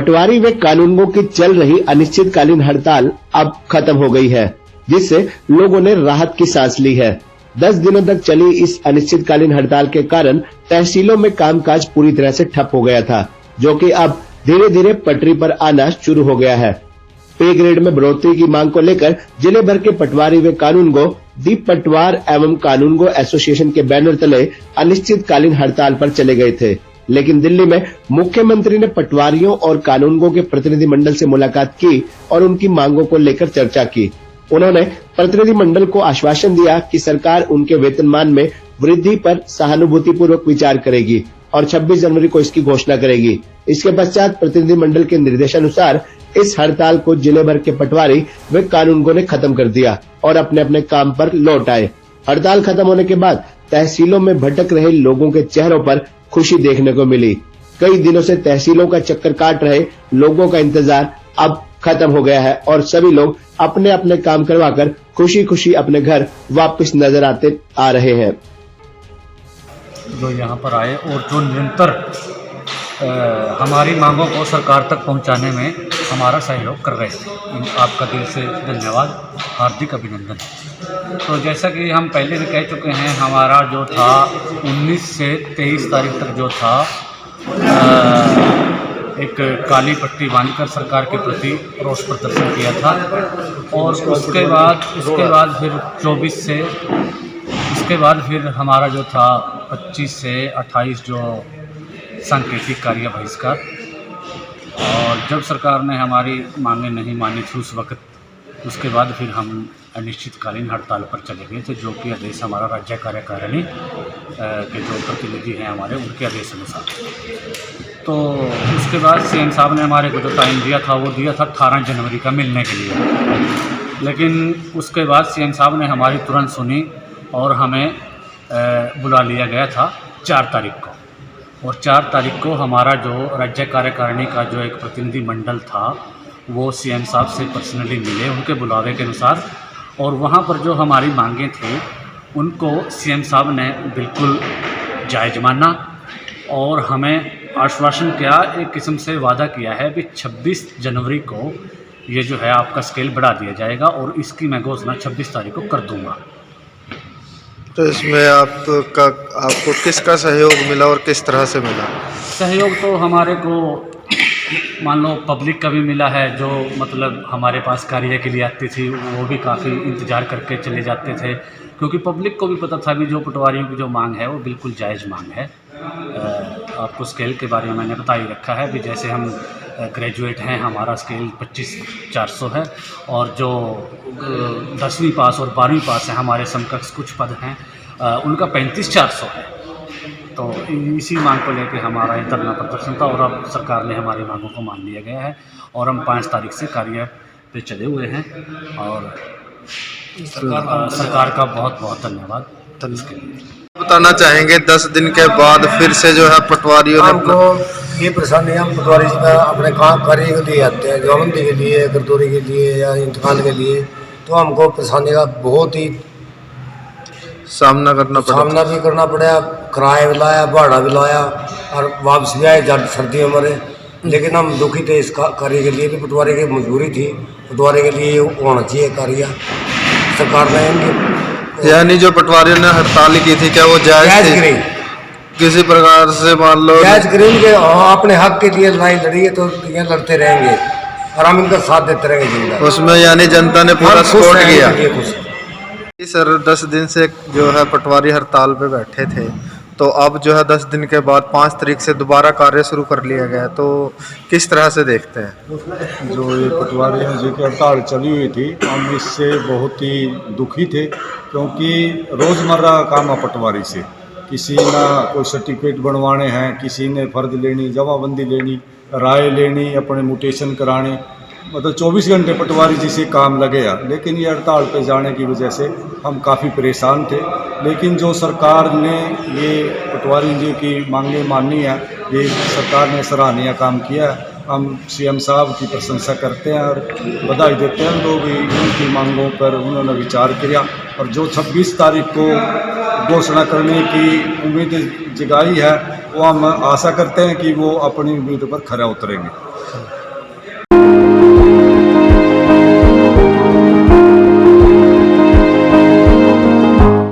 पटवारी व कानूनगो की चल रही अनिश्चितकालीन हड़ताल अब खत्म हो गई है, जिससे लोगों ने राहत की सांस ली है। 10 दिनों तक चली इस अनिश्चितकालीन हड़ताल के कारण तहसीलों में कामकाज पूरी तरह से ठप हो गया था, जो कि अब धीरे धीरे पटरी पर आना शुरू हो गया है। पे ग्रेड में बढ़ोतरी की मांग को लेकर जिले भर के पटवारी व कानूनगो दीप पटवार एवं कानूनगो एसोसिएशन के बैनर तले अनिश्चितकालीन हड़ताल पर चले गए थे। लेकिन दिल्ली में मुख्यमंत्री ने पटवारियों और कानूनगो के प्रतिनिधि मंडल से मुलाकात की और उनकी मांगों को लेकर चर्चा की। उन्होंने प्रतिनिधि मंडल को आश्वासन दिया कि सरकार उनके वेतनमान में वृद्धि पर सहानुभूतिपूर्वक विचार करेगी और 26 जनवरी को इसकी घोषणा करेगी। इसके पश्चात प्रतिनिधि मंडल के निर्देशानुसार इस हड़ताल को जिले भर के पटवारी व कानूनगो ने खत्म कर दिया और अपने अपने काम पर लौट आए। हड़ताल खत्म होने के बाद तहसीलों में भटक रहे लोगों के चेहरों पर खुशी देखने को मिली। कई दिनों से तहसीलों का चक्कर काट रहे लोगों का इंतजार अब खत्म हो गया है और सभी लोग अपने अपने काम करवाकर खुशी खुशी अपने घर वापस नजर आते आ रहे हैं। जो यहाँ पर आए और जो निरंतर हमारी मांगों को सरकार तक पहुँचाने में हमारा सहयोग कर रहे थे, आपका दिल से धन्यवाद, हार्दिक अभिनंदन। तो जैसा कि हम पहले भी कह चुके हैं, हमारा जो था 19 से 23 तारीख तक जो था एक काली पट्टी बांधकर सरकार के प्रति रोष प्रदर्शन किया था और उसके बाद फिर 24 से उसके बाद फिर हमारा जो था 25 से 28 जो सांकेतिक कार्य बहिष्कार, और जब सरकार ने हमारी मांगें नहीं मानी थी उस वक्त, उसके बाद फिर हम अनिश्चितकालीन हड़ताल पर चले गए थे, जो कि आदेश हमारा राज्य कार्यकारिणी के जो प्रतिनिधि हैं हमारे, उनके आदेश अनुसार। तो उसके बाद सीएम साहब ने हमारे को जो टाइम दिया था वो दिया था 18 जनवरी का मिलने के लिए, लेकिन उसके बाद सीएम साहब ने हमारी तुरंत सुनी और हमें बुला लिया गया था 4 तारीख को। और 4 तारीख को हमारा जो राज्य कार्यकारिणी का जो एक प्रतिनिधि मंडल था वो सीएम साहब से पर्सनली मिले उनके बुलावे के अनुसार, और वहाँ पर जो हमारी मांगें थी उनको सीएम साहब ने बिल्कुल जायज़ माना और हमें आश्वासन किया, एक किस्म से वादा किया है कि 26 जनवरी को ये जो है आपका स्केल बढ़ा दिया जाएगा और इसकी मैं घोषणा 26 तारीख को कर दूँगा। तो इसमें आपको किसका सहयोग मिला और किस तरह से मिला? सहयोग तो हमारे को मान लो पब्लिक का भी मिला है, जो मतलब हमारे पास कार्य के लिए आती थी वो भी काफ़ी इंतज़ार करके चले जाते थे, क्योंकि पब्लिक को भी पता था कि जो पटवारियों की जो मांग है वो बिल्कुल जायज़ मांग है। आपको स्केल के बारे में मैंने बता ही रखा है भी, जैसे हम ग्रेजुएट हैं, हमारा स्केल 25,400 है, और जो 10वीं पास और 12वीं पास है हमारे समकक्ष कुछ पद हैं उनका 35,400 है। तो इसी मांग को लेकर हमारा ये धरना प्रदर्शन था और अब सरकार ने हमारी मांगों को मान लिया गया है और हम 5 तारीख से कार्य पे चले हुए हैं और सरकार का बहुत बहुत धन्यवाद इसके लिए। बताना चाहेंगे 10 दिन के बाद फिर से जो है पटवारियों ने ये परेशानी, हम पटवारी जी का अपने काम कार्य के लिए आते हैं, जमाबंदी के लिए, गर्दौरी के लिए या इंतकाल के लिए, तो हमको परेशानी का बहुत ही सामना भी करना पड़ा। किराया भी लाया, भाड़ा भी लाया और वापस भी आए जब सर्दियों मरे, लेकिन हम दुखी थे इस कार्य के लिए भी। पटवारी की मजबूरी थी, पटवारी के लिए होना चाहिए कार्य। सरकार ने यानी जो पटवारियों ने हड़ताल की थी क्या वो जायज़ थी? किसी प्रकार से मान लो जायज़ करेंगे, अपने हक के लिए लड़ाई लड़ी है तो ये लड़ते रहेंगे और हम इनका साथ देते रहेंगे। उसमें यानी जनता ने पूरा सपोर्ट किया। सर 10 दिन से जो है पटवारी हड़ताल पे बैठे थे, तो अब जो है 10 दिन के बाद 5 तारीख से दोबारा कार्य शुरू कर लिया गया, तो किस तरह से देखते हैं? जो ये पटवारियों जी की हड़ताल चली हुई थी, हम इससे बहुत ही दुखी थे, क्योंकि रोज़मर्रा का काम है पटवारी से। किसी ना कोई सर्टिफिकेट बनवाने हैं, किसी ने फर्ज लेनी, जमाबंदी लेनी, राय लेनी, अपने म्यूटेशन कराने, मतलब 24 घंटे पटवारी जी से काम लगेगा। लेकिन ये हड़ताल पे जाने की वजह से हम काफ़ी परेशान थे, लेकिन जो सरकार ने ये पटवारी जी की मांगें मानी है, ये सरकार ने सराहनीय काम किया है। हम सीएम साहब की प्रशंसा करते हैं और बधाई देते हैं लोग उनकी मांगों पर उन्होंने विचार किया, और जो 26 तारीख को घोषणा करने की उम्मीद जगाई है, वो हम आशा करते हैं कि वो अपनी उम्मीद पर खरा उतरेंगे।